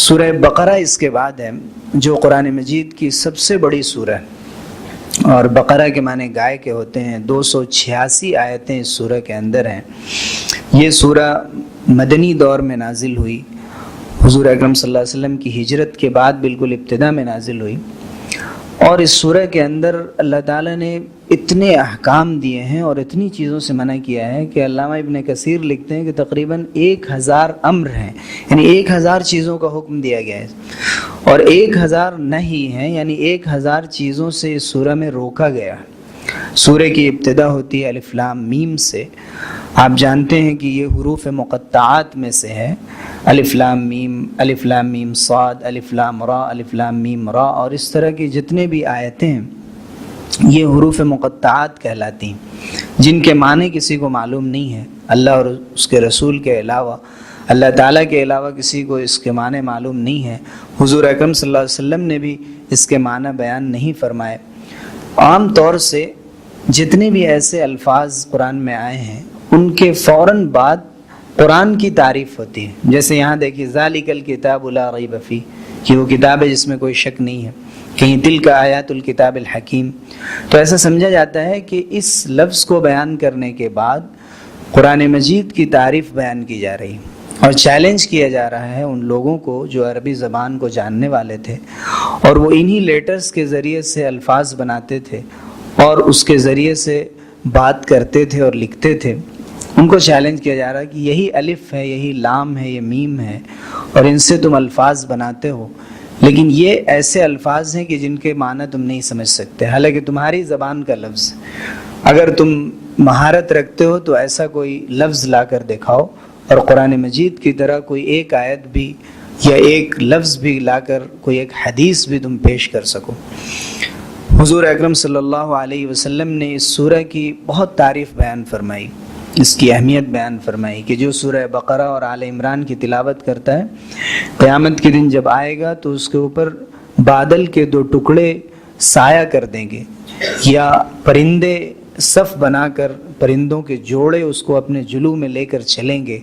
سورہ بقرہ اس کے بعد ہے جو قرآن مجید کی سب سے بڑی سورہ ہے، اور بقرہ کے معنی گائے کے ہوتے ہیں۔ 286 آیتیں اس سورہ کے اندر ہیں۔ یہ سورہ مدنی دور میں نازل ہوئی، حضور اکرم صلی اللہ علیہ وسلم کی ہجرت کے بعد بالکل ابتدا میں نازل ہوئی، اور اس سورہ کے اندر اللہ تعالیٰ نے اتنے احکام دیے ہیں اور اتنی چیزوں سے منع کیا ہے کہ علامہ ابن کثیر لکھتے ہیں کہ تقریباً 1000 امر ہیں، یعنی 1000 چیزوں کا حکم دیا گیا ہے، اور 1000 نہی ہیں، یعنی 1000 چیزوں سے اس سورہ میں روکا گیا ہے۔ سورہ کی ابتدا ہوتی ہے الف لام میم سے۔ آپ جانتے ہیں کہ یہ حروف مقطعات میں سے ہے، الف لام میم صاد، الف لام را، الف لام میم را، اور اس طرح کی جتنے بھی آیتیں ہیں یہ حروف مقطعات کہلاتی ہیں، جن کے معنی کسی کو معلوم نہیں ہے، اللہ اور اس کے رسول کے علاوہ، اللہ تعالیٰ کے علاوہ کسی کو اس کے معنی معلوم نہیں ہے۔ حضور اکرم صلی اللہ علیہ وسلم نے بھی اس کے معنی بیان نہیں فرمائے۔ عام طور سے جتنے بھی ایسے الفاظ قرآن میں آئے ہیں ان کے فوراً بعد قرآن کی تعریف ہوتی ہے، جیسے یہاں دیکھیے ذالک الکتاب لا ریب فیہ، کہ وہ کتاب ہے جس میں کوئی شک نہیں ہے، کہیں تلک آیات الکتاب الحکیم۔ تو ایسا سمجھا جاتا ہے کہ اس لفظ کو بیان کرنے کے بعد قرآن مجید کی تعریف بیان کی جا رہی ہے، اور چیلنج کیا جا رہا ہے ان لوگوں کو جو عربی زبان کو جاننے والے تھے اور وہ انہی لیٹرز کے ذریعے سے الفاظ بناتے تھے اور اس کے ذریعے سے بات کرتے تھے اور لکھتے تھے۔ ان کو چیلنج کیا جا رہا ہے کہ یہی الف ہے، یہی لام ہے، یہ میم ہے، اور ان سے تم الفاظ بناتے ہو، لیکن یہ ایسے الفاظ ہیں کہ جن کے معنی تم نہیں سمجھ سکتے، حالانکہ تمہاری زبان کا لفظ اگر تم مہارت رکھتے ہو تو ایسا کوئی لفظ لا کر دکھاؤ، اور قرآن مجید کی طرح کوئی ایک آیت بھی یا ایک لفظ بھی لا کر کوئی ایک حدیث بھی تم پیش کر سکو۔ حضور اکرم صلی اللہ علیہ وسلم نے اس سورہ کی بہت تعریف بیان فرمائی، اس کی اہمیت بیان فرمائی کہ جو سورہ بقرہ اور آل عمران کی تلاوت کرتا ہے قیامت کے دن جب آئے گا تو اس کے اوپر بادل کے 2 ٹکڑے سایہ کر دیں گے، یا پرندے صف بنا کر پرندوں کے جوڑے اس کو اپنے جلو میں لے کر چلیں گے،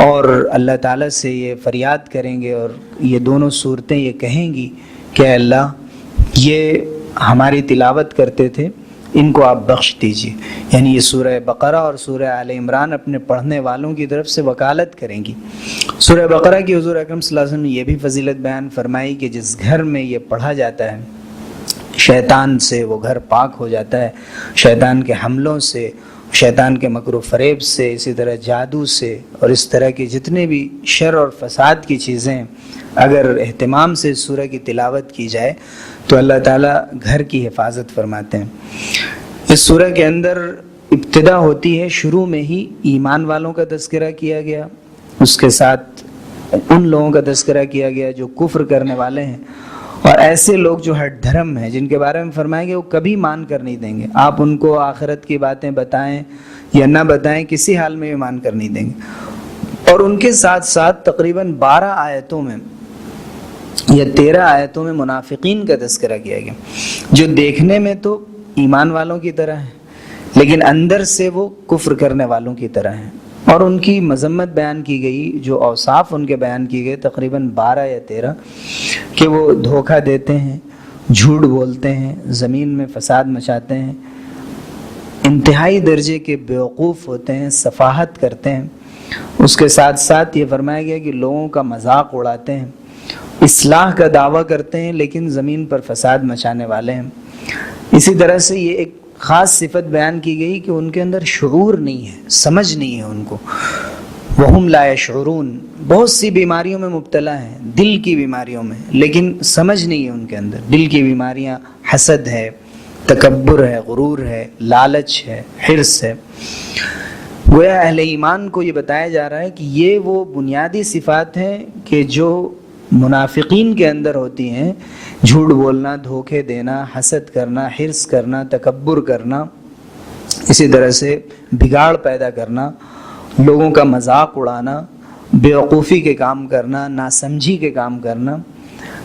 اور اللہ تعالیٰ سے یہ فریاد کریں گے، اور یہ دونوں صورتیں یہ کہیں گی کہ اللہ یہ ہماری تلاوت کرتے تھے، ان کو آپ بخش دیجیے۔ یعنی یہ سورہ بقرہ اور سورہ آل عمران اپنے پڑھنے والوں کی طرف سے وکالت کریں گی۔ سورہ بقرہ کی حضور اکرم صلی اللہ علیہ وسلم نے یہ بھی فضیلت بیان فرمائی کہ جس گھر میں یہ پڑھا جاتا ہے شیطان سے وہ گھر پاک ہو جاتا ہے، شیطان کے حملوں سے، شیطان کے مکر و فریب سے، اسی طرح جادو سے، اور اس طرح کی جتنے بھی شر اور فساد کی چیزیں اگر اہتمام سے اس سورہ کی تلاوت کی جائے تو اللہ تعالیٰ گھر کی حفاظت فرماتے ہیں۔ اس سورہ کے اندر ابتدا ہوتی ہے، شروع میں ہی ایمان والوں کا تذکرہ کیا گیا، اس کے ساتھ ان لوگوں کا تذکرہ کیا گیا جو کفر کرنے والے ہیں، اور ایسے لوگ جو ہٹ دھرم ہیں جن کے بارے میں فرمائیں گے وہ کبھی مان کر نہیں دیں گے، آپ ان کو آخرت کی باتیں بتائیں یا نہ بتائیں کسی حال میں بھی مان کر نہیں دیں گے۔ اور ان کے ساتھ ساتھ تقریباً 12 آیتوں میں یا 13 آیتوں میں منافقین کا تذکرہ کیا گیا، جو دیکھنے میں تو ایمان والوں کی طرح ہیں لیکن اندر سے وہ کفر کرنے والوں کی طرح ہیں، اور ان کی مذمت بیان کی گئی، جو اوصاف ان کے بیان کی گئے تقریباً 12 یا 13، کہ وہ دھوکہ دیتے ہیں، جھوٹ بولتے ہیں، زمین میں فساد مچاتے ہیں، انتہائی درجے کے بیوقوف ہوتے ہیں، سفاہت کرتے ہیں۔ اس کے ساتھ ساتھ یہ فرمایا گیا کہ لوگوں کا مذاق اڑاتے ہیں، اصلاح کا دعویٰ کرتے ہیں لیکن زمین پر فساد مچانے والے ہیں۔ اسی طرح سے یہ ایک خاص صفت بیان کی گئی کہ ان کے اندر شعور نہیں ہے، سمجھ نہیں ہے ان کو، وہم لا یشعرون، بہت سی بیماریوں میں مبتلا ہیں، دل کی بیماریوں میں، لیکن سمجھ نہیں ہے ان کے اندر۔ دل کی بیماریاں حسد ہے، تکبر ہے، غرور ہے، لالچ ہے، حرص ہے۔ گویا اہل ایمان کو یہ بتایا جا رہا ہے کہ یہ وہ بنیادی صفات ہیں کہ جو منافقین کے اندر ہوتی ہیں، جھوٹ بولنا، دھوکے دینا، حسد کرنا، حرص کرنا، تکبر کرنا، اسی طرح سے بگاڑ پیدا کرنا، لوگوں کا مذاق اڑانا، بیوقوفی کے کام کرنا، ناسمجھی کے کام کرنا۔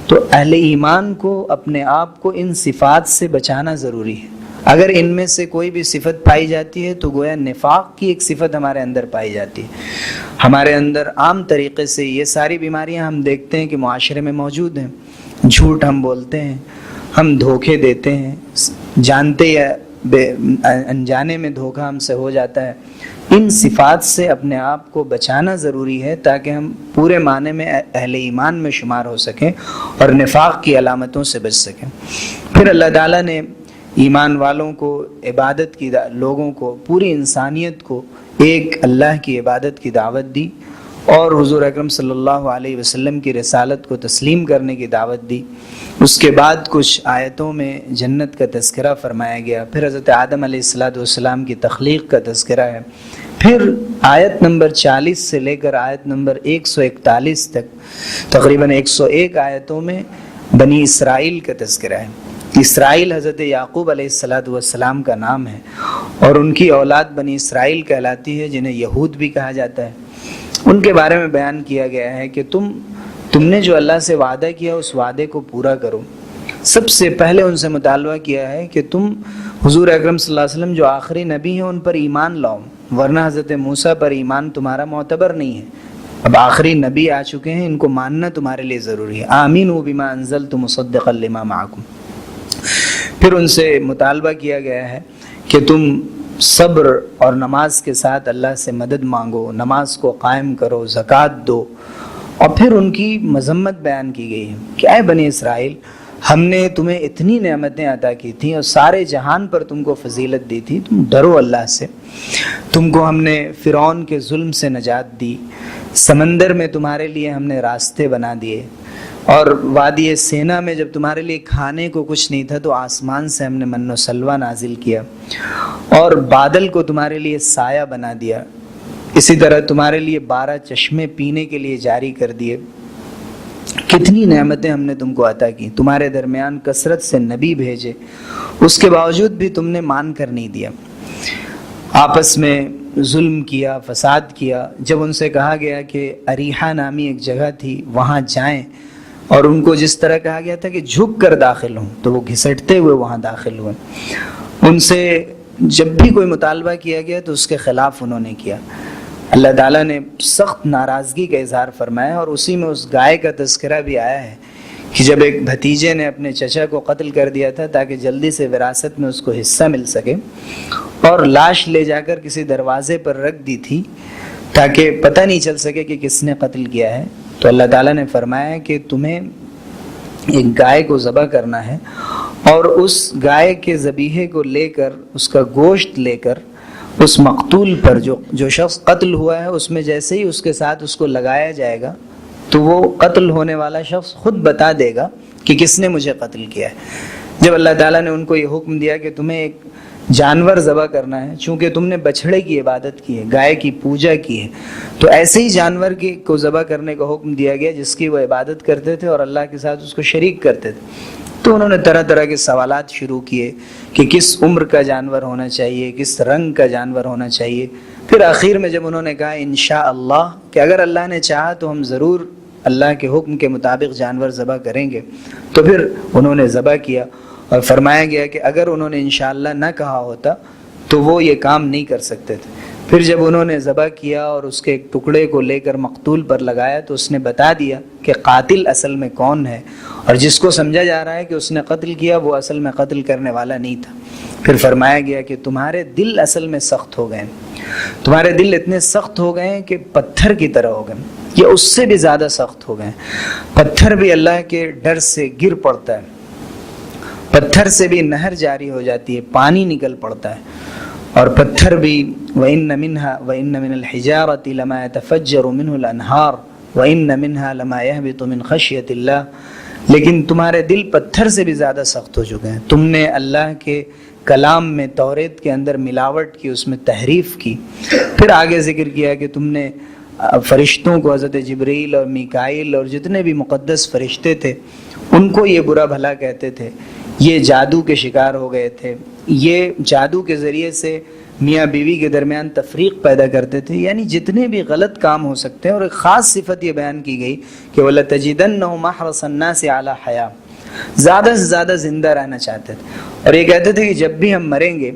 تو اہل ایمان کو اپنے آپ کو ان صفات سے بچانا ضروری ہے، اگر ان میں سے کوئی بھی صفت پائی جاتی ہے تو گویا نفاق کی ایک صفت ہمارے اندر پائی جاتی ہے. ہمارے اندر عام طریقے سے یہ ساری بیماریاں ہم دیکھتے ہیں کہ معاشرے میں موجود ہیں. جھوٹ ہم بولتے ہیں, ہم دھوکے دیتے ہیں, جانتے یا انجانے میں دھوکہ ہم سے ہو جاتا ہے. ان صفات سے اپنے آپ کو بچانا ضروری ہے تاکہ ہم پورے معنی میں اہل ایمان میں شمار ہو سکیں اور نفاق کی علامتوں سے بچ سکیں. پھر اللہ تعالیٰ نے ایمان والوں کو, عبادت کی لوگوں کو, پوری انسانیت کو ایک اللہ کی عبادت کی دعوت دی اور حضور اکرم صلی اللہ علیہ وسلم کی رسالت کو تسلیم کرنے کی دعوت دی. اس کے بعد کچھ آیتوں میں جنت کا تذکرہ فرمایا گیا. پھر حضرت آدم علیہ السلام کی تخلیق کا تذکرہ ہے. پھر آیت نمبر 40 سے لے کر آیت نمبر 141 تک تقریباً 101 آیتوں میں بنی اسرائیل کا تذکرہ ہے. اسرائیل حضرت یعقوب علیہ السلام کا نام ہے اور ان کی اولاد بنی اسرائیل کہلاتی ہے, جنہیں یہود بھی کہا جاتا ہے. ان کے بارے میں بیان کیا گیا ہے کہ تم نے جو اللہ سے وعدہ کیا اس وعدے کو پورا کرو. سب سے پہلے ان سے مطالبہ کیا ہے کہ تم حضور اکرم صلی اللہ علیہ وسلم جو آخری نبی ہیں ان پر ایمان لاؤ, ورنہ حضرت موسیٰ پر ایمان تمہارا معتبر نہیں ہے. اب آخری نبی آ چکے ہیں, ان کو ماننا تمہارے لیے ضروری ہے. آمینوا بما انزلت مصدقا لما معکم. پھر ان سے مطالبہ کیا گیا ہے کہ تم صبر اور نماز کے ساتھ اللہ سے مدد مانگو, نماز کو قائم کرو, زکوٰۃ دو. اور پھر ان کی مذمت بیان کی گئی ہے کہ اے بنی اسرائیل, ہم نے تمہیں اتنی نعمتیں عطا کی تھیں اور سارے جہان پر تم کو فضیلت دی تھی, تم ڈرو اللہ سے. تم کو ہم نے فرعون کے ظلم سے نجات دی, سمندر میں تمہارے لیے ہم نے راستے بنا دیے, اور وادی سینا میں جب تمہارے لیے کھانے کو کچھ نہیں تھا تو آسمان سے ہم نے من و سلوہ نازل کیا, اور بادل کو تمہارے لیے سایہ بنا دیا. اسی طرح تمہارے لیے 12 چشمے پینے کے لیے جاری کر دیے. کتنی نعمتیں ہم نے تم کو عطا کی. تمہارے درمیان کثرت سے نبی بھیجے, اس کے باوجود بھی تم نے مان کر نہیں دیا. آپس میں ظلم کیا, فساد کیا. جب ان سے کہا گیا کہ اریحہ نامی ایک جگہ تھی وہاں جائیں, اور ان کو جس طرح کہا گیا تھا کہ جھک کر داخل ہوں, تو وہ گھسٹتے ہوئے وہاں داخل ہوئے. ان سے جب بھی کوئی مطالبہ کیا گیا تو اس کے خلاف انہوں نے کیا. اللہ تعالیٰ نے سخت ناراضگی کا اظہار فرمایا, اور اسی میں اس گائے کا تذکرہ بھی آیا ہے کہ جب ایک بھتیجے نے اپنے چچا کو قتل کر دیا تھا تاکہ جلدی سے وراثت میں اس کو حصہ مل سکے, اور لاش لے جا کر کسی دروازے پر رکھ دی تھی تاکہ پتہ نہیں چل سکے کہ کس نے قتل کیا ہے. تو اللہ تعالیٰ نے فرمایا کہ تمہیں ایک گائے کو ذبح کرنا ہے, اور اس گائے کے ذبیحے کو لے کر, اس کا گوشت لے کر اس مقتول پر, جو شخص قتل ہوا ہے, اس میں جیسے ہی اس کے ساتھ اس کو لگایا جائے گا تو وہ قتل ہونے والا شخص خود بتا دے گا کہ کس نے مجھے قتل کیا ہے. جب اللہ تعالیٰ نے ان کو یہ حکم دیا کہ تمہیں ایک جانور ذبح کرنا ہے, چونکہ تم نے بچھڑے کی عبادت کی ہے, گائے کی پوجا کی ہے, تو ایسے ہی جانور کو ذبح کرنے کا حکم دیا گیا جس کی وہ عبادت کرتے تھے اور اللہ کے ساتھ اس کو شریک کرتے تھے. تو انہوں نے طرح طرح کے سوالات شروع کیے کہ کس عمر کا جانور ہونا چاہیے, کس رنگ کا جانور ہونا چاہیے. پھر آخر میں جب انہوں نے کہا انشاءاللہ کہ اگر اللہ نے چاہا تو ہم ضرور اللہ کے حکم کے مطابق جانور ذبح کریں گے, تو پھر انہوں نے ذبح کیا. اور فرمایا گیا کہ اگر انہوں نے انشاءاللہ نہ کہا ہوتا تو وہ یہ کام نہیں کر سکتے تھے. پھر جب انہوں نے ذبح کیا اور اس کے ایک ٹکڑے کو لے کر مقتول پر لگایا تو اس نے بتا دیا کہ قاتل اصل میں کون ہے, اور جس کو سمجھا جا رہا ہے کہ اس نے قتل کیا وہ اصل میں قتل کرنے والا نہیں تھا. پھر فرمایا گیا کہ تمہارے دل اصل میں سخت ہو گئے, تمہارے دل اتنے سخت ہو گئے کہ پتھر کی طرح ہو گئے, یا اس سے بھی زیادہ سخت ہو گئے. پتھر بھی اللہ کے ڈر سے گر پڑتا ہے, پتھر سے بھی نہر جاری ہو جاتی ہے, پانی نکل پڑتا ہے. اور پتھر بھی وَإِنَّ مِنْ الْحِجَارَةِ لَمَا يَتَفَجَّرُ مِنْهُ الْأَنْهَارُ وَإِنَّ مِنْهَا لَمَا يَهْبِطُ مِنْ خَشْيَةِ اللَّهِ. لیکن تمہارے دل پتھر سے بھی زیادہ سخت ہو چکے ہیں. تم نے اللہ کے کلام میں, توریت کے اندر ملاوٹ کی, اس میں تحریف کی. پھر آگے ذکر کیا کہ تم نے فرشتوں کو, حضرت جبریل اور میکائیل اور جتنے بھی مقدس فرشتے تھے, ان کو یہ برا بھلا کہتے تھے, یہ جادو کے شکار ہو گئے تھے, یہ جادو کے ذریعے سے میاں بیوی کے درمیان تفریق پیدا کرتے تھے. یعنی جتنے بھی غلط کام ہو سکتے ہیں. اور ایک خاص صفت یہ بیان کی گئی کہ وَلَتَجِدَنَّهُمْ أَحْرَصَ النَّاسِ عَلَى حَيَاةٍ, زیادہ سے زیادہ زندہ رہنا چاہتے تھے، اور یہ کہتے تھے کہ جب بھی ہم مریں گے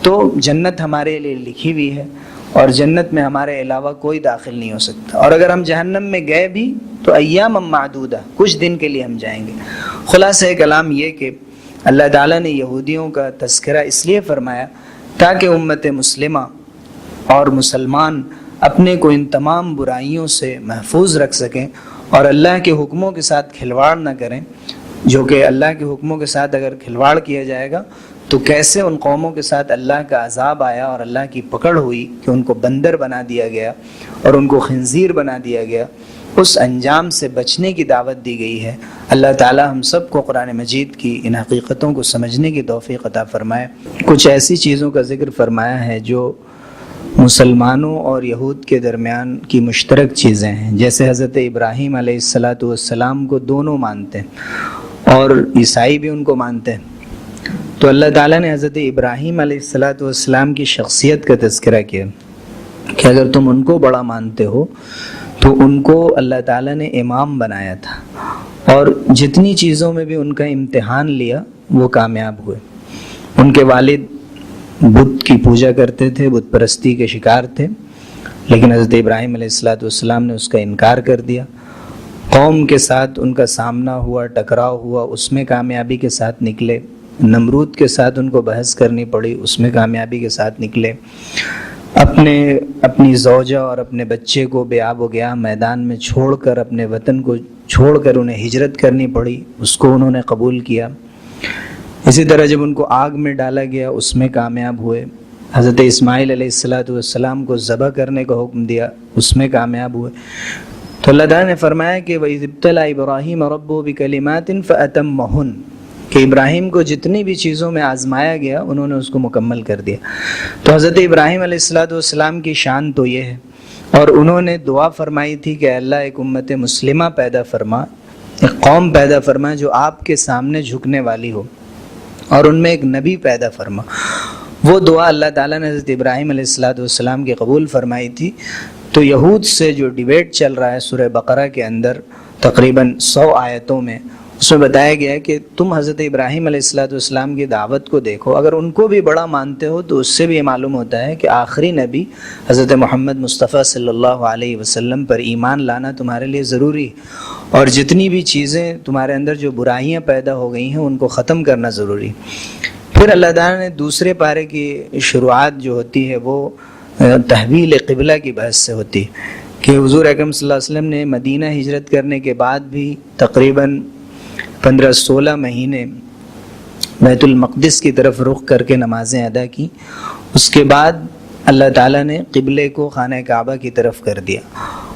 تو جنت ہمارے لیے لکھی ہوئی ہے اور جنت میں ہمارے علاوہ کوئی داخل نہیں ہو سکتا، اور اگر ہم جہنم میں گئے بھی تو ایام معدودہ، کچھ دن کے لیے ہم جائیں گے۔ خلاصہ کلام یہ کہ اللہ تعالیٰ نے یہودیوں کا تذکرہ اس لیے فرمایا تاکہ امت مسلمہ اور مسلمان اپنے کو ان تمام برائیوں سے محفوظ رکھ سکیں اور اللہ کے حکموں کے ساتھ کھلواڑ نہ کریں، جو کہ اللہ کے حکموں کے ساتھ اگر کھلواڑ کیا جائے گا تو کیسے ان قوموں کے ساتھ اللہ کا عذاب آیا اور اللہ کی پکڑ ہوئی کہ ان کو بندر بنا دیا گیا اور ان کو خنزیر بنا دیا گیا، اس انجام سے بچنے کی دعوت دی گئی ہے۔ اللہ تعالی ہم سب کو قرآن مجید کی ان حقیقتوں کو سمجھنے کی توفیق عطا فرمائے۔ کچھ ایسی چیزوں کا ذکر فرمایا ہے جو مسلمانوں اور یہود کے درمیان کی مشترک چیزیں ہیں، جیسے حضرت ابراہیم علیہ السلام کو دونوں مانتے ہیں اور عیسائی بھی ان کو مانتے ہیں۔ تو اللہ تعالیٰ نے حضرت ابراہیم علیہ السلام کی شخصیت کا تذکرہ کیا کہ اگر تم ان کو بڑا مانتے ہو تو ان کو اللہ تعالیٰ نے امام بنایا تھا، اور جتنی چیزوں میں بھی ان کا امتحان لیا وہ کامیاب ہوئے۔ ان کے والد بت کی پوجا کرتے تھے، بت پرستی کے شکار تھے، لیکن حضرت ابراہیم علیہ السلام نے اس کا انکار کر دیا۔ قوم کے ساتھ ان کا سامنا ہوا، ٹکراؤ ہوا، اس میں کامیابی کے ساتھ نکلے۔ نمرود کے ساتھ ان کو بحث کرنی پڑی، اس میں کامیابی کے ساتھ نکلے۔ اپنی زوجہ اور اپنے بچے کو بے آب و گیاہ میدان میں چھوڑ کر، اپنے وطن کو چھوڑ کر انہیں ہجرت کرنی پڑی، اس کو انہوں نے قبول کیا۔ اسی طرح جب ان کو آگ میں ڈالا گیا اس میں کامیاب ہوئے۔ حضرت اسماعیل علیہ السلام کو ذبح کرنے کا حکم دیا، اس میں کامیاب ہوئے۔ تو اللہ تعالیٰ نے فرمایا کہ وَإِذِ ابْتَلَىٰ إِبْرَاهِيمَ رَبُّهُ بِكَلِمَاتٍ فَأَتَمَّهُنَّ، کہ ابراہیم کو جتنی بھی چیزوں میں آزمایا گیا انہوں نے اس کو مکمل کر دیا۔ تو حضرت ابراہیم علیہ السلام کی شان تو یہ ہے، اور انہوں نے دعا فرمائی تھی کہ اللہ ایک امت مسلمہ پیدا فرما، ایک قوم پیدا فرما جو آپ کے سامنے جھکنے والی ہو، اور ان میں ایک نبی پیدا فرما۔ وہ دعا اللہ تعالیٰ نے حضرت ابراہیم علیہ السلام کی قبول فرمائی تھی۔ تو یہود سے جو ڈیبیٹ چل رہا ہے سورہ بقرہ کے اندر تقریباً 100 آیتوں میں، اس میں بتایا گیا ہے کہ تم حضرت ابراہیم علیہ السلام کی دعوت کو دیکھو، اگر ان کو بھی بڑا مانتے ہو تو اس سے بھی یہ معلوم ہوتا ہے کہ آخری نبی حضرت محمد مصطفیٰ صلی اللہ علیہ وسلم پر ایمان لانا تمہارے لیے ضروری ہے، اور جتنی بھی چیزیں تمہارے اندر جو برائیاں پیدا ہو گئی ہیں ان کو ختم کرنا ضروری۔ پھر اللہ تعالیٰ نے دوسرے پارے کی شروعات جو ہوتی ہے وہ تحویل قبلہ کی بحث سے ہوتی ہے کہ حضور اکرم صلی اللہ علیہ وسلم نے مدینہ ہجرت کرنے کے بعد بھی تقریباً 15-16 مہینے بیت المقدس کی طرف رخ کر کے نمازیں ادا کی۔ اس کے بعد اللہ تعالیٰ نے قبلے کو خانہ کعبہ کی طرف کر دیا،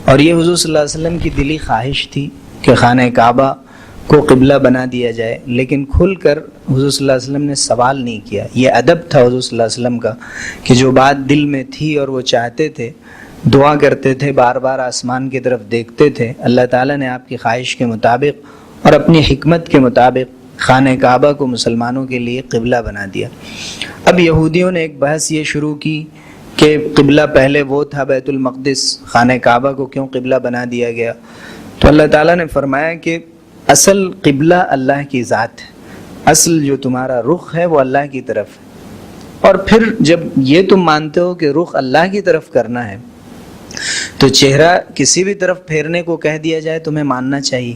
اور یہ حضور صلی اللہ علیہ وسلم کی دلی خواہش تھی کہ خانہ کعبہ کو قبلہ بنا دیا جائے، لیکن کھل کر حضور صلی اللہ علیہ وسلم نے سوال نہیں کیا۔ یہ ادب تھا حضور صلی اللہ علیہ وسلم کا کہ جو بات دل میں تھی اور وہ چاہتے تھے، دعا کرتے تھے، بار بار آسمان کی طرف دیکھتے تھے، اللہ تعالیٰ نے آپ کی خواہش کے مطابق اور اپنی حکمت کے مطابق خانہ کعبہ کو مسلمانوں کے لیے قبلہ بنا دیا۔ اب یہودیوں نے ایک بحث یہ شروع کی کہ قبلہ پہلے وہ تھا بیت المقدس، خانہ کعبہ کو کیوں قبلہ بنا دیا گیا؟ تو اللہ تعالیٰ نے فرمایا کہ اصل قبلہ اللہ کی ذات ہے، اصل جو تمہارا رخ ہے وہ اللہ کی طرف ہے، اور پھر جب یہ تم مانتے ہو کہ رخ اللہ کی طرف کرنا ہے تو چہرہ کسی بھی طرف پھیرنے کو کہہ دیا جائے تمہیں ماننا چاہیے۔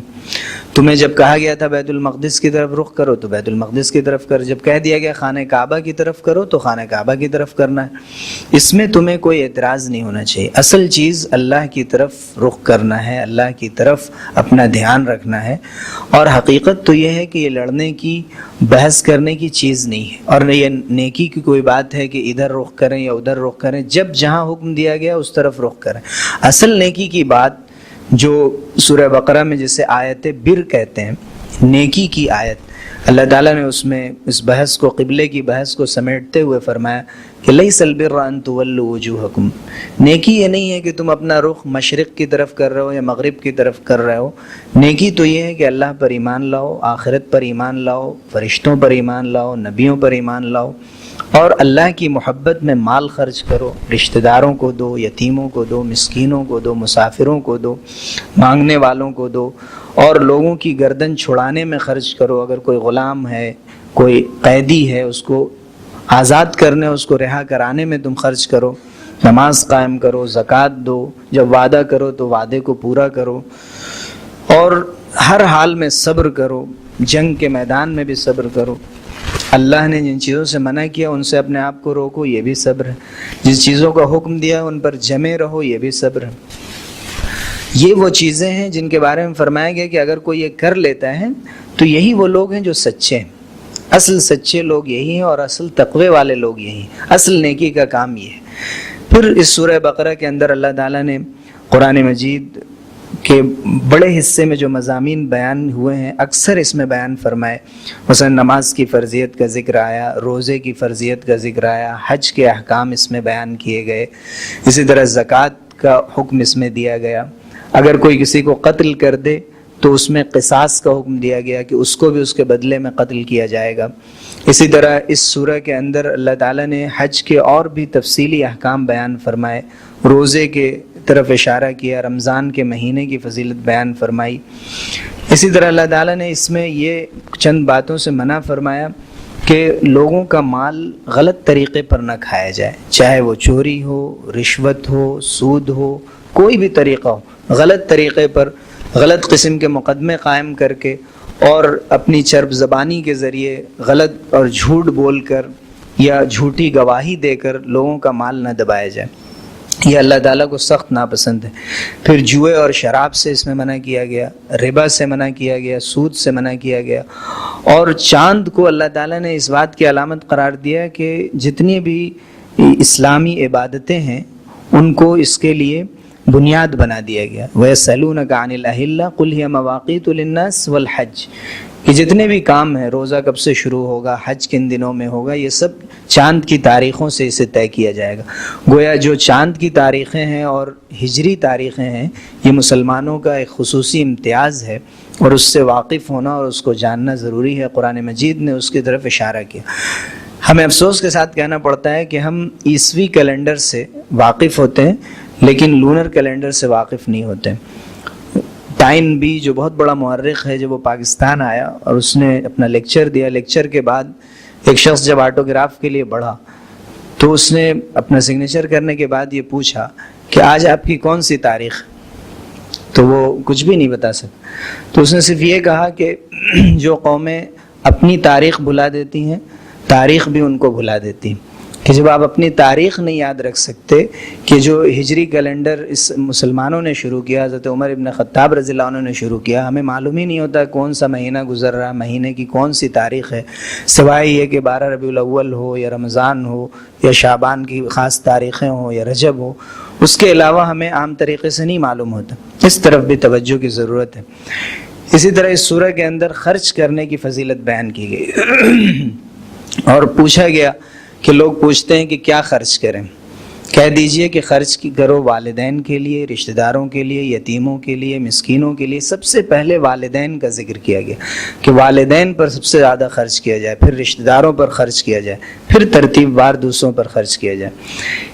تمہیں جب کہا گیا تھا بیت المقدس کی طرف رخ کرو تو بیت المقدس کی طرف کر، جب کہہ دیا گیا خانہ کعبہ کی طرف کرو تو خانہ کعبہ کی طرف کرنا ہے۔ اس میں تمہیں کوئی اعتراض نہیں ہونا چاہیے۔ اصل چیز اللہ کی طرف رخ کرنا ہے، اللہ کی طرف اپنا دھیان رکھنا ہے، اور حقیقت تو یہ ہے کہ یہ لڑنے کی، بحث کرنے کی چیز نہیں ہے، اور یہ نیکی کی کوئی بات ہے کہ ادھر رخ کریں یا ادھر رخ کریں۔ جب جہاں حکم دیا گیا اس طرف رخ کریں۔ اصل نیکی کی بات جو سورہ بقرہ میں جسے آیت بر کہتے ہیں، نیکی کی آیت، اللہ تعالیٰ نے اس میں اس بحث کو، قبلے کی بحث کو سمیٹتے ہوئے فرمایا کہ لیس البر ان تولوا وجوہکم، نیکی یہ نہیں ہے کہ تم اپنا رخ مشرق کی طرف کر رہے ہو یا مغرب کی طرف کر رہے ہو۔ نیکی تو یہ ہے کہ اللہ پر ایمان لاؤ، آخرت پر ایمان لاؤ، فرشتوں پر ایمان لاؤ، نبیوں پر ایمان لاؤ، اور اللہ کی محبت میں مال خرچ کرو، رشتہ داروں کو دو، یتیموں کو دو، مسکینوں کو دو، مسافروں کو دو، مانگنے والوں کو دو، اور لوگوں کی گردن چھڑانے میں خرچ کرو۔ اگر کوئی غلام ہے، کوئی قیدی ہے، اس کو آزاد کرنے، اس کو رہا کرانے میں تم خرچ کرو۔ نماز قائم کرو، زکوٰۃ دو، جب وعدہ کرو تو وعدے کو پورا کرو، اور ہر حال میں صبر کرو، جنگ کے میدان میں بھی صبر کرو۔ اللہ نے جن چیزوں سے منع کیا ان سے اپنے آپ کو روکو، یہ بھی صبر ہے۔ جس چیزوں کا حکم دیا ان پر جمے رہو، یہ بھی صبر ہے۔ یہ وہ چیزیں ہیں جن کے بارے میں فرمایا گیا کہ اگر کوئی یہ کر لیتا ہے تو یہی وہ لوگ ہیں جو سچے ہیں۔ اصل سچے لوگ یہی ہیں، اور اصل تقوی والے لوگ یہی ہیں۔ اصل نیکی کا کام یہ ہے۔ پھر اس سورہ بقرہ کے اندر اللہ تعالیٰ نے قرآن مجید کے بڑے حصے میں جو مضامین بیان ہوئے ہیں اکثر اس میں بیان فرمائے۔ مثلا نماز کی فرضیت کا ذکر آیا، روزے کی فرضیت کا ذکر آیا، حج کے احکام اس میں بیان کیے گئے، اسی طرح زکوٰۃ کا حکم اس میں دیا گیا۔ اگر کوئی کسی کو قتل کر دے تو اس میں قصاص کا حکم دیا گیا کہ اس کو بھی اس کے بدلے میں قتل کیا جائے گا۔ اسی طرح اس سورہ کے اندر اللہ تعالیٰ نے حج کے اور بھی تفصیلی احکام بیان فرمائے، روزے کے طرف اشارہ کیا، رمضان کے مہینے کی فضیلت بیان فرمائی۔ اسی طرح اللہ تعالیٰ نے اس میں یہ چند باتوں سے منع فرمایا کہ لوگوں کا مال غلط طریقے پر نہ کھایا جائے، چاہے وہ چوری ہو، رشوت ہو، سود ہو، کوئی بھی طریقہ ہو، غلط طریقے پر غلط قسم کے مقدمے قائم کر کے اور اپنی چرب زبانی کے ذریعے غلط اور جھوٹ بول کر یا جھوٹی گواہی دے کر لوگوں کا مال نہ دبایا جائے۔ یہ اللہ تعالیٰ کو سخت ناپسند ہے۔ پھر جوئے اور شراب سے اس میں منع کیا گیا، ربا سے منع کیا گیا، سود سے منع کیا گیا، اور چاند کو اللہ تعالیٰ نے اس بات کی علامت قرار دیا کہ جتنی بھی اسلامی عبادتیں ہیں ان کو اس کے لیے بنیاد بنا دیا گیا۔ وَيَسْأَلُونَكَ عَنِ الْأَهِلَّةِ قُلْ هِيَ مَوَاقِيتُ لِلنَّاسِ وَالْحَجِّ، کہ جتنے بھی کام ہیں، روزہ کب سے شروع ہوگا، حج کن دنوں میں ہوگا، یہ سب چاند کی تاریخوں سے اسے طے کیا جائے گا۔ گویا جو چاند کی تاریخیں ہیں اور ہجری تاریخیں ہیں، یہ مسلمانوں کا ایک خصوصی امتیاز ہے، اور اس سے واقف ہونا اور اس کو جاننا ضروری ہے۔ قرآن مجید نے اس کی طرف اشارہ کیا۔ ہمیں افسوس کے ساتھ کہنا پڑتا ہے کہ ہم عیسوی کیلنڈر سے واقف ہوتے ہیں لیکن لونر کیلنڈر سے واقف نہیں ہوتے۔ ٹائن بی جو بہت بڑا مورخ ہے، جب وہ پاکستان آیا اور اس نے اپنا لیکچر دیا، لیکچر کے بعد ایک شخص جب آٹوگراف کے لیے بڑھا تو اس نے اپنا سگنیچر کرنے کے بعد یہ پوچھا کہ آج آپ کی کون سی تاریخ، تو وہ کچھ بھی نہیں بتا سکا۔ تو اس نے صرف یہ کہا کہ جو قومیں اپنی تاریخ بھلا دیتی ہیں، تاریخ بھی ان کو بھلا دیتی ہیں، کہ جب آپ اپنی تاریخ نہیں یاد رکھ سکتے کہ جو ہجری کیلنڈر اس مسلمانوں نے شروع کیا، حضرت عمر ابن خطاب رضی اللہ عنہ نے شروع کیا، ہمیں معلوم ہی نہیں ہوتا کون سا مہینہ گزر رہا، مہینے کی کون سی تاریخ ہے، سوائے یہ کہ 12 ربیع الاول ہو یا رمضان ہو یا شعبان کی خاص تاریخیں ہوں یا رجب ہو، اس کے علاوہ ہمیں عام طریقے سے نہیں معلوم ہوتا۔ اس طرف بھی توجہ کی ضرورت ہے۔ اسی طرح اس سورہ کے اندر خرچ کرنے کی فضیلت بیان کی گئی اور پوچھا گیا کہ لوگ پوچھتے ہیں کہ کیا خرچ کریں، کہہ دیجئے کہ خرچ کرو والدین کے لیے، رشتہ داروں کے لیے، یتیموں کے لیے، مسکینوں کے لیے۔ سب سے پہلے والدین کا ذکر کیا گیا کہ والدین پر سب سے زیادہ خرچ کیا جائے، پھر رشتہ داروں پر خرچ کیا جائے، پھر ترتیب وار دوسروں پر خرچ کیا جائے۔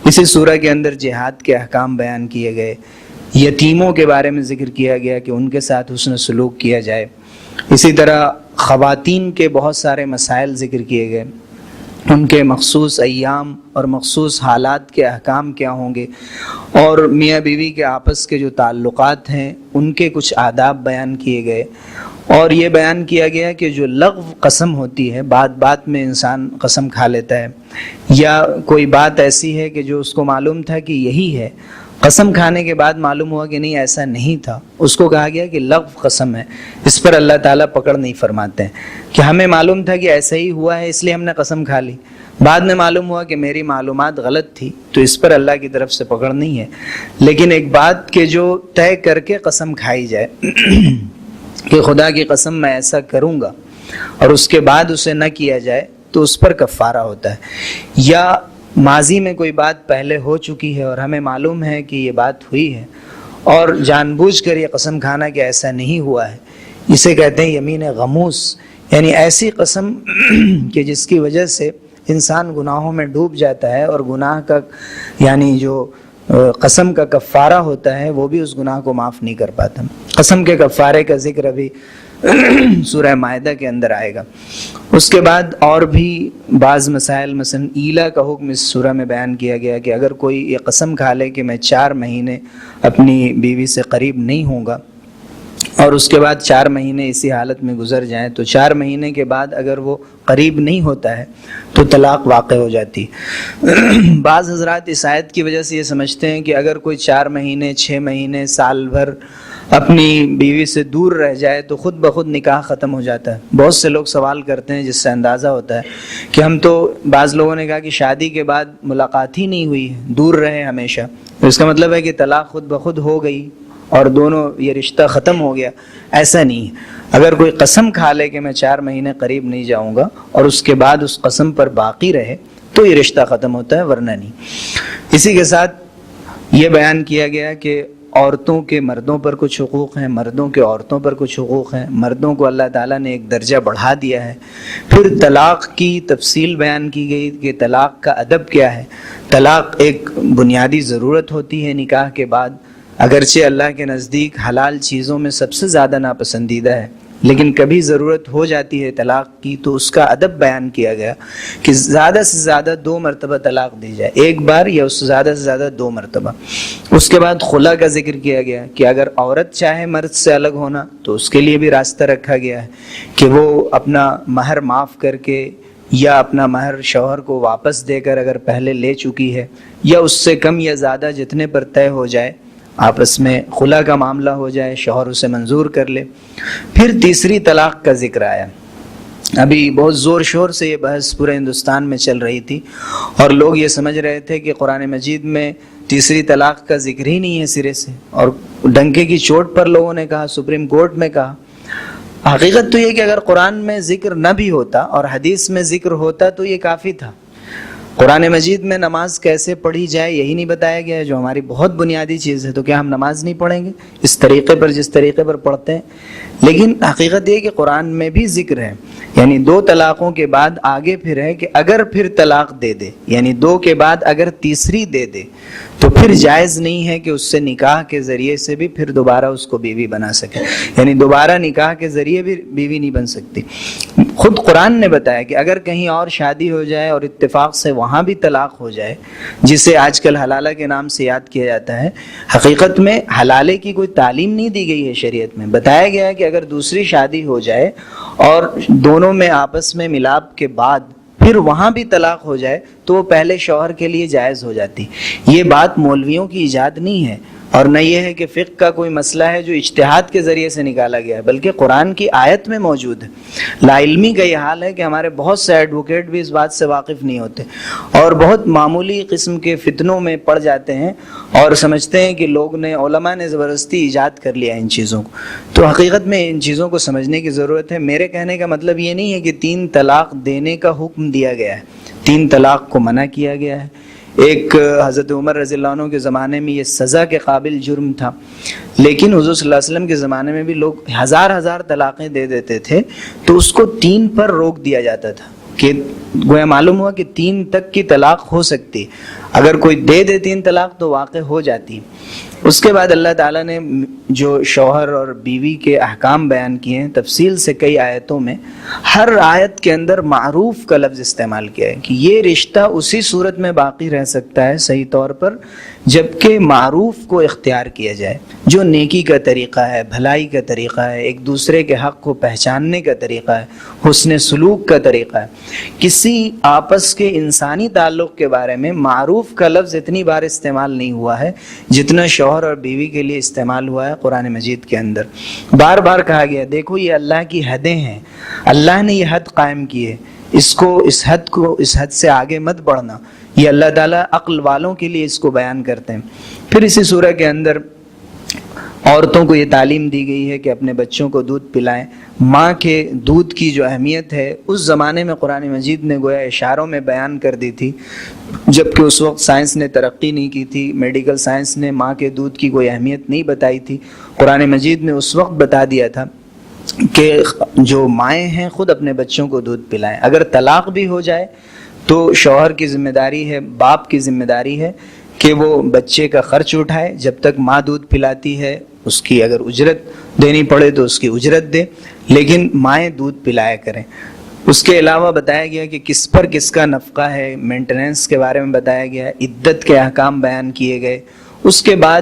اسی سورہ کے اندر جہاد کے احکام بیان کیے گئے، یتیموں کے بارے میں ذکر کیا گیا کہ ان کے ساتھ حسن سلوک کیا جائے۔ اسی طرح خواتین کے بہت سارے مسائل ذکر کیے گئے، ان کے مخصوص ایام اور مخصوص حالات کے احکام کیا ہوں گے، اور میاں بیوی کے آپس کے جو تعلقات ہیں ان کے کچھ آداب بیان کیے گئے، اور یہ بیان کیا گیا کہ جو لغو قسم ہوتی ہے، بات بات میں انسان قسم کھا لیتا ہے، یا کوئی بات ایسی ہے کہ جو اس کو معلوم تھا کہ یہی ہے، قسم کھانے کے بعد معلوم ہوا کہ نہیں ایسا نہیں تھا، اس کو کہا گیا کہ لغو قسم ہے۔ اس پر اللہ تعالیٰ پکڑ نہیں فرماتے ہیں کہ ہمیں معلوم تھا کہ ایسا ہی ہوا ہے اس لیے ہم نے قسم کھا لی، بعد میں معلوم ہوا کہ میری معلومات غلط تھی، تو اس پر اللہ کی طرف سے پکڑ نہیں ہے۔ لیکن ایک بات کہ جو طے کر کے قسم کھائی جائے کہ خدا کی قسم میں ایسا کروں گا، اور اس کے بعد اسے نہ کیا جائے تو اس پر کفارہ ہوتا ہے۔ یا ماضی میں کوئی بات پہلے ہو چکی ہے اور ہمیں معلوم ہے کہ یہ بات ہوئی ہے، اور جان بوجھ کر یہ قسم کھانا کہ ایسا نہیں ہوا ہے، اسے کہتے ہیں یمین غموس، یعنی ایسی قسم کہ جس کی وجہ سے انسان گناہوں میں ڈوب جاتا ہے اور گناہ کا یعنی جو قسم کا کفارہ ہوتا ہے وہ بھی اس گناہ کو معاف نہیں کر پاتا۔ قسم کے کفارے کا ذکر ابھی سورہ مائدہ کے اندر آئے گا۔ اس کے بعد اور بھی بعض مسائل، مثلا ایلا کا حکم اس سورہ میں بیان کیا گیا کہ اگر کوئی یہ قسم کھا لے کہ میں 4 مہینے اپنی بیوی سے قریب نہیں ہوں گا اور اس کے بعد 4 مہینے اسی حالت میں گزر جائیں تو 4 مہینے کے بعد اگر وہ قریب نہیں ہوتا ہے تو طلاق واقع ہو جاتی۔ بعض حضرات اس آیت کی وجہ سے یہ سمجھتے ہیں کہ اگر کوئی 4 مہینے 6 مہینے سال بھر اپنی بیوی سے دور رہ جائے تو خود بخود نکاح ختم ہو جاتا ہے۔ بہت سے لوگ سوال کرتے ہیں جس سے اندازہ ہوتا ہے کہ ہم تو، بعض لوگوں نے کہا کہ شادی کے بعد ملاقات ہی نہیں ہوئی، دور رہے ہمیشہ، تو اس کا مطلب ہے کہ طلاق خود بخود ہو گئی اور دونوں یہ رشتہ ختم ہو گیا۔ ایسا نہیں ہے۔ اگر کوئی قسم کھا لے کہ میں 4 مہینے قریب نہیں جاؤں گا اور اس کے بعد اس قسم پر باقی رہے تو یہ رشتہ ختم ہوتا ہے، ورنہ نہیں۔ اسی کے ساتھ یہ بیان کیا گیا کہ عورتوں کے مردوں پر کچھ حقوق ہیں، مردوں کے عورتوں پر کچھ حقوق ہیں۔ مردوں کو اللہ تعالیٰ نے ایک درجہ بڑھا دیا ہے۔ پھر طلاق کی تفصیل بیان کی گئی کہ طلاق کا ادب کیا ہے۔ طلاق ایک بنیادی ضرورت ہوتی ہے نکاح کے بعد، اگرچہ اللہ کے نزدیک حلال چیزوں میں سب سے زیادہ ناپسندیدہ ہے، لیکن کبھی ضرورت ہو جاتی ہے طلاق کی تو اس کا ادب بیان کیا گیا کہ زیادہ سے زیادہ 2 مرتبہ طلاق دی جائے، ایک بار یا اس سے زیادہ 2 مرتبہ۔ اس کے بعد خلا کا ذکر کیا گیا کہ اگر عورت چاہے مرد سے الگ ہونا تو اس کے لیے بھی راستہ رکھا گیا ہے کہ وہ اپنا مہر معاف کر کے یا اپنا مہر شوہر کو واپس دے کر اگر پہلے لے چکی ہے یا اس سے کم یا زیادہ جتنے پر طے ہو جائے، آپس میں خلا کا معاملہ ہو جائے، شوہر اسے منظور کر لے۔ پھر تیسری طلاق کا ذکر آیا۔ ابھی بہت زور شور سے یہ بحث پورے ہندوستان میں چل رہی تھی اور لوگ یہ سمجھ رہے تھے کہ قرآن مجید میں تیسری طلاق کا ذکر ہی نہیں ہے سرے سے، اور ڈنکے کی چوٹ پر لوگوں نے کہا، سپریم کورٹ میں کہا۔ حقیقت تو یہ کہ اگر قرآن میں ذکر نہ بھی ہوتا اور حدیث میں ذکر ہوتا تو یہ کافی تھا۔ قرآن مجید میں نماز کیسے پڑھی جائے یہی نہیں بتایا گیا ہے، جو ہماری بہت بنیادی چیز ہے، تو کیا ہم نماز نہیں پڑھیں گے اس طریقے پر جس طریقے پر پڑھتے ہیں؟ لیکن حقیقت یہ کہ قرآن میں بھی ذکر ہے، یعنی 2 طلاقوں کے بعد آگے پھر ہے کہ اگر پھر طلاق دے دے، یعنی 2 کے بعد اگر تیسری دے دے تو پھر جائز نہیں ہے کہ اس سے نکاح کے ذریعے سے بھی پھر دوبارہ اس کو بیوی بنا سکے، یعنی دوبارہ نکاح کے ذریعے بھی بیوی نہیں بن سکتی۔ خود قرآن نے بتایا کہ اگر کہیں اور شادی ہو جائے اور اتفاق سے وہاں بھی طلاق ہو جائے، جسے آج کل حلالہ کے نام سے یاد کیا جاتا ہے، حقیقت میں حلالے کی کوئی تعلیم نہیں دی گئی ہے شریعت میں۔ بتایا گیا ہے کہ اگر دوسری شادی ہو جائے اور دونوں میں آپس میں ملاپ کے بعد پھر وہاں بھی طلاق ہو جائے تو وہ پہلے شوہر کے لیے جائز ہو جاتی۔ یہ بات مولویوں کی ایجاد نہیں ہے، اور نہ یہ ہے کہ فقہ کا کوئی مسئلہ ہے جو اجتہاد کے ذریعے سے نکالا گیا ہے، بلکہ قرآن کی آیت میں موجود ہے۔ لا علمی کا یہ حال ہے کہ ہمارے بہت سے ایڈوکیٹ بھی اس بات سے واقف نہیں ہوتے اور بہت معمولی قسم کے فتنوں میں پڑ جاتے ہیں اور سمجھتے ہیں کہ لوگ نے، علماء نے زبردستی ایجاد کر لیا ان چیزوں کو۔ تو حقیقت میں ان چیزوں کو سمجھنے کی ضرورت ہے۔ میرے کہنے کا مطلب یہ نہیں ہے کہ 3 طلاق دینے کا حکم دیا گیا ہے، 3 طلاق کو منع کیا گیا ہے۔ ایک حضرت عمر رضی اللہ عنہ کے زمانے میں یہ سزا کے قابل جرم تھا، لیکن حضور صلی اللہ علیہ وسلم کے زمانے میں بھی لوگ ہزار طلاقیں دے دیتے تھے تو اس کو 3 پر روک دیا جاتا تھا کہ گویا معلوم ہوا کہ 3 تک کی طلاق ہو سکتی، اگر کوئی دے 3 طلاق تو واقع ہو جاتی۔ اس کے بعد اللہ تعالیٰ نے جو شوہر اور بیوی کے احکام بیان کیے ہیں تفصیل سے کئی آیتوں میں، ہر آیت کے اندر معروف کا لفظ استعمال کیا ہے کہ یہ رشتہ اسی صورت میں باقی رہ سکتا ہے صحیح طور پر جبکہ معروف کو اختیار کیا جائے، جو نیکی کا طریقہ ہے، بھلائی کا طریقہ ہے، ایک دوسرے کے حق کو پہچاننے کا طریقہ ہے، حسن سلوک کا طریقہ ہے۔ کسی آپس کے انسانی تعلق کے بارے میں معروف کا لفظ اتنی بار استعمال نہیں ہوا ہے جتنا شوہر اور بیوی کے لیے استعمال ہوا ہے قرآن مجید کے اندر۔ بار بار کہا گیا دیکھو یہ اللہ کی حدیں ہیں، اللہ نے یہ حد قائم کی ہے، اس حد سے آگے مت بڑھنا۔ یہ اللہ تعالیٰ عقل والوں کے لیے اس کو بیان کرتے ہیں۔ پھر اسی سورہ کے اندر عورتوں کو یہ تعلیم دی گئی ہے کہ اپنے بچوں کو دودھ پلائیں۔ ماں کے دودھ کی جو اہمیت ہے اس زمانے میں قرآن مجید نے گویا اشاروں میں بیان کر دی تھی، جبکہ اس وقت سائنس نے ترقی نہیں کی تھی، میڈیکل سائنس نے ماں کے دودھ کی کوئی اہمیت نہیں بتائی تھی۔ قرآن مجید نے اس وقت بتا دیا تھا کہ جو مائیں ہیں خود اپنے بچوں کو دودھ پلائیں، اگر طلاق بھی ہو جائے تو شوہر کی ذمہ داری ہے، باپ کی ذمہ داری ہے کہ وہ بچے کا خرچ اٹھائے، جب تک ماں دودھ پلاتی ہے اس کی اگر اجرت دینی پڑے تو اس کی اجرت دے، لیکن مائیں دودھ پلایا کریں۔ اس کے علاوہ بتایا گیا کہ کس پر کس کا نفقہ ہے، مینٹیننس کے بارے میں بتایا گیا، عدت کے احکام بیان کیے گئے۔ اس کے بعد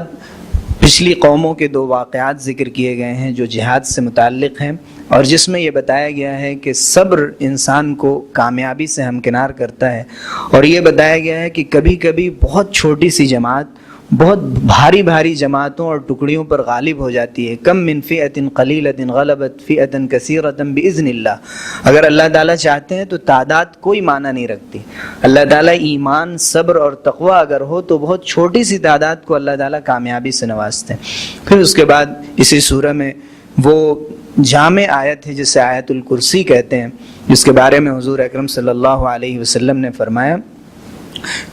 پچھلی قوموں کے 2 واقعات ذکر کیے گئے ہیں جو جہاد سے متعلق ہیں، اور جس میں یہ بتایا گیا ہے کہ صبر انسان کو کامیابی سے ہمکنار کرتا ہے، اور یہ بتایا گیا ہے کہ کبھی کبھی بہت چھوٹی سی جماعت بہت بھاری بھاری جماعتوں اور ٹکڑیوں پر غالب ہو جاتی ہے۔ کم من فئۃ قلیلۃ غلبت فئۃ کثیرۃ باذن اللہ۔ اگر اللہ تعالیٰ چاہتے ہیں تو تعداد کوئی معنی نہیں رکھتی۔ اللہ تعالیٰ ایمان، صبر اور تقوی اگر ہو تو بہت چھوٹی سی تعداد کو اللہ تعالیٰ کامیابی سے نوازتے ہیں۔ پھر اس کے بعد اسی سورہ میں وہ جامع آیت ہے جسے آیت الکرسی کہتے ہیں، جس کے بارے میں حضور اکرم صلی اللہ علیہ وسلم نے فرمایا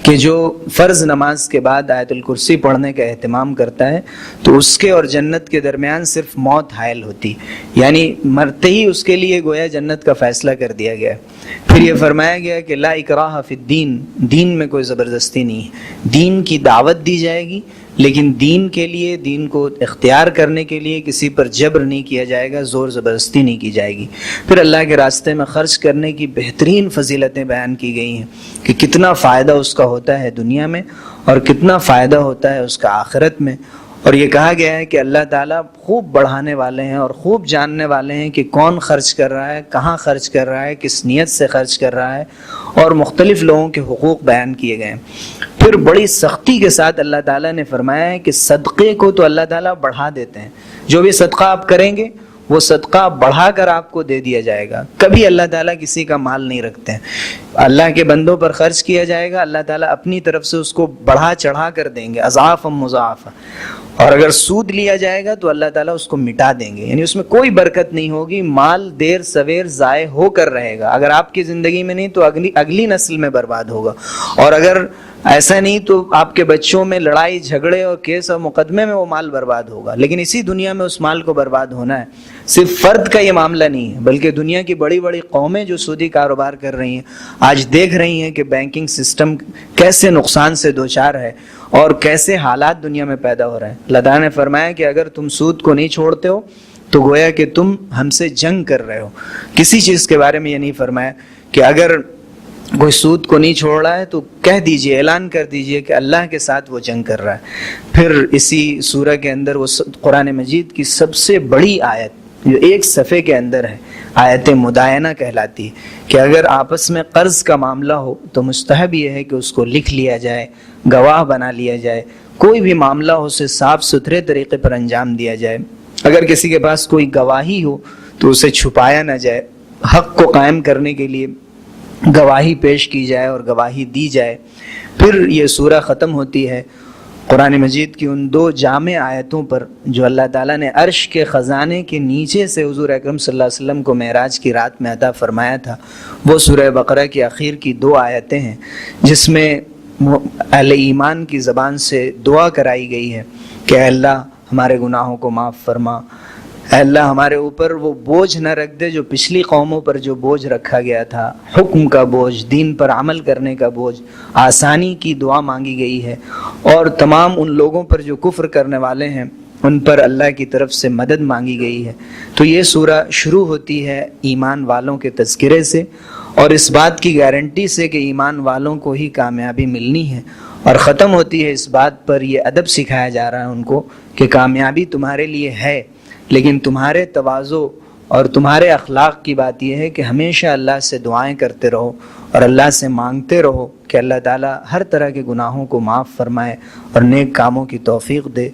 کہ جو فرض نماز کے بعد آیت الکرسی پڑھنے کا اہتمام کرتا ہے تو اس کے اور جنت کے درمیان صرف موت حائل ہوتی، یعنی مرتے ہی اس کے لیے گویا جنت کا فیصلہ کر دیا گیا۔ پھر یہ فرمایا گیا کہ لا اکراہ فی الدین، دین میں کوئی زبردستی نہیں ہے، دین کی دعوت دی جائے گی لیکن دین کے لیے، دین کو اختیار کرنے کے لیے کسی پر جبر نہیں کیا جائے گا، زور زبردستی نہیں کی جائے گی۔ پھر اللہ کے راستے میں خرچ کرنے کی بہترین فضیلتیں بیان کی گئی ہیں کہ کتنا فائدہ اس کا ہوتا ہے دنیا میں اور کتنا فائدہ ہوتا ہے اس کا آخرت میں، اور یہ کہا گیا ہے کہ اللہ تعالیٰ خوب بڑھانے والے ہیں اور خوب جاننے والے ہیں کہ کون خرچ کر رہا ہے، کہاں خرچ کر رہا ہے، کس نیت سے خرچ کر رہا ہے، اور مختلف لوگوں کے حقوق بیان کیے گئے ہیں۔ پھر بڑی سختی کے ساتھ اللہ تعالیٰ نے فرمایا ہے کہ صدقے کو تو اللہ تعالیٰ بڑھا دیتے ہیں، جو بھی صدقہ آپ کریں گے وہ صدقہ بڑھا کر آپ کو دے دیا جائے گا۔ کبھی اللہ تعالیٰ کسی کا مال نہیں رکھتے ہیں، اللہ کے بندوں پر خرچ کیا جائے گا، اللہ تعالیٰ اپنی طرف سے اس کو بڑھا چڑھا کر دیں گے، اضعافا مضاعفا، اور اگر سود لیا جائے گا تو اللہ تعالیٰ اس کو مٹا دیں گے، یعنی اس میں کوئی برکت نہیں ہوگی، مال دیر سویر ضائع ہو کر رہے گا، اگر آپ کی زندگی میں نہیں تو اگلی نسل میں برباد ہوگا، اور اگر ایسا نہیں تو آپ کے بچوں میں لڑائی جھگڑے اور کیس اور مقدمے میں وہ مال برباد ہوگا، لیکن اسی دنیا میں اس مال کو برباد ہونا ہے۔ صرف فرد کا یہ معاملہ نہیں ہے بلکہ دنیا کی بڑی بڑی قومیں جو سودی کاروبار کر رہی ہیں آج دیکھ رہی ہیں کہ بینکنگ سسٹم کیسے نقصان سے دوچار ہے اور کیسے حالات دنیا میں پیدا ہو رہے ہیں۔ اللہ تعالیٰ نے فرمایا کہ اگر تم سود کو نہیں چھوڑتے ہو تو گویا کہ تم ہم سے جنگ کر رہے ہو۔ کسی چیز کے بارے میں یہ نہیں فرمایا کہ اگر کوئی سود کو نہیں چھوڑ رہا ہے تو کہہ دیجئے، اعلان کر دیجئے کہ اللہ کے ساتھ وہ جنگ کر رہا ہے۔ پھر اسی سورہ کے اندر وہ قرآن مجید کی سب سے بڑی آیت جو ایک صفحے کے اندر ہے، آیت مدائنہ کہلاتی ہے کہ اگر آپس میں قرض کا معاملہ ہو تو مستحب یہ ہے کہ اس کو لکھ لیا جائے، گواہ بنا لیا جائے، کوئی بھی معاملہ ہو اسے صاف ستھرے طریقے پر انجام دیا جائے۔ اگر کسی کے پاس کوئی گواہی ہو تو اسے چھپایا نہ جائے، حق کو قائم کرنے کے لیے گواہی پیش کی جائے اور گواہی دی جائے۔ پھر یہ سورہ ختم ہوتی ہے قرآن مجید کی ان 2 جامع آیتوں پر جو اللہ تعالیٰ نے عرش کے خزانے کے نیچے سے حضور اکرم صلی اللہ علیہ وسلم کو معراج کی رات میں عطا فرمایا تھا۔ وہ سورہ بقرہ کی آخر کی 2 آیتیں ہیں جس میں اہل ایمان کی زبان سے دعا کرائی گئی ہے کہ اے اللہ ہمارے گناہوں کو معاف فرما، اے اللہ ہمارے اوپر وہ بوجھ نہ رکھ دے جو پچھلی قوموں پر جو بوجھ رکھا گیا تھا، حکم کا بوجھ، دین پر عمل کرنے کا بوجھ، آسانی کی دعا مانگی گئی ہے، اور تمام ان لوگوں پر جو کفر کرنے والے ہیں ان پر اللہ کی طرف سے مدد مانگی گئی ہے۔ تو یہ سورہ شروع ہوتی ہے ایمان والوں کے تذکرے سے اور اس بات کی گارنٹی سے کہ ایمان والوں کو ہی کامیابی ملنی ہے، اور ختم ہوتی ہے اس بات پر، یہ ادب سکھایا جا رہا ہے ان کو کہ کامیابی تمہارے لیے ہے، لیکن تمہارے تواضع اور تمہارے اخلاق کی بات یہ ہے کہ ہمیشہ اللہ سے دعائیں کرتے رہو اور اللہ سے مانگتے رہو کہ اللہ تعالیٰ ہر طرح کے گناہوں کو معاف فرمائے اور نیک کاموں کی توفیق دے۔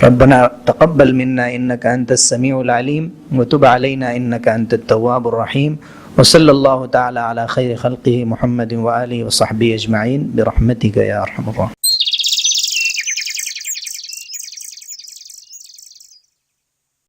ربنا تقبل منا انك انت السميع العليم وتب علينا انك انت التواب الرحيم وصلى الله تعالى على خير خلقه محمد وآله وصحبه اجمعين برحمتك يا ارحم الراحمين۔